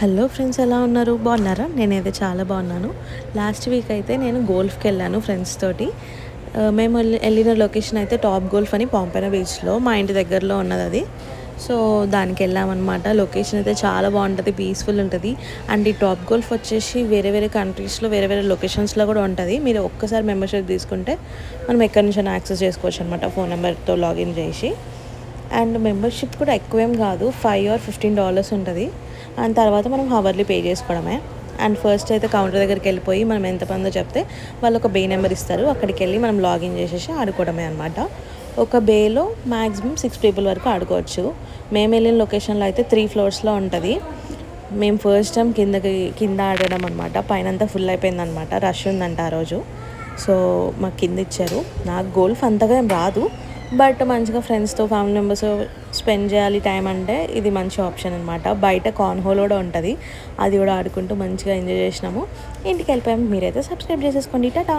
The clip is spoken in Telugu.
హలో ఫ్రెండ్స్, ఎలా ఉన్నారు? బాగున్నారా? నేనైతే చాలా బాగున్నాను. లాస్ట్ వీక్ అయితే నేను గోల్ఫ్కి వెళ్ళాను ఫ్రెండ్స్ తోటి. మేము వెళ్ళిన లొకేషన్ అయితే టాప్ గోల్ఫ్ అని పాంపైన బీచ్లో, మా ఇంటి దగ్గరలో ఉన్నది అది. సో దానికి వెళ్ళామన్నమాట. లొకేషన్ అయితే చాలా బాగుంటుంది, పీస్ఫుల్ ఉంటుంది. అండ్ ఈ టాప్ గోల్ఫ్ వచ్చేసి వేరే వేరే కంట్రీస్లో వేరే వేరే లొకేషన్స్లో కూడా ఉంటుంది. మీరు ఒక్కసారి మెంబర్షిప్ తీసుకుంటే మనం ఎక్కడి నుంచి యాక్సెస్ చేసుకోవచ్చు అనమాట, ఫోన్ నెంబర్తో లాగిన్ చేసి. అండ్ మెంబర్షిప్ కూడా ఎక్కువేం కాదు, $5 or $15 ఉంటుంది. అండ్ తర్వాత మనం హవర్లీ పే చేసుకోవడమే. అండ్ ఫస్ట్ అయితే కౌంటర్ దగ్గరికి వెళ్ళిపోయి మనం ఎంత మందో చెప్తే వాళ్ళు ఒక బే నెంబర్ ఇస్తారు, అక్కడికి వెళ్ళి మనం లాగిన్ చేసేసి ఆడుకోవడమే అనమాట. ఒక బేలో మ్యాక్సిమం 6 people వరకు ఆడుకోవచ్చు. మేము వెళ్ళిన లొకేషన్లో అయితే 3 floors ఉంటుంది. మేము ఫస్ట్ టైం కింద ఆడడం అనమాట. పైనంతా ఫుల్ అయిపోయిందనమాట, రష్ ఉందంట ఆ రోజు. సో మాకు కింద ఇచ్చారు. నాకు గోల్ఫ్ అంతగా ఏం రాదు, బట్ మంచిగా ఫ్రెండ్స్తో ఫ్యామిలీ మెంబర్స్ స్పెండ్ చేయాలి టైం అంటే ఇది మంచి ఆప్షన్ అనమాట. బయట కార్న్హోల్ కూడా ఉంటుంది, అది కూడా ఆడుకుంటూ మంచిగా ఎంజాయ్ చేసినాము. ఇంటికి వెళ్ళిపోయాము. మీరైతే సబ్స్క్రైబ్ చేసేసుకోండి. టాటా.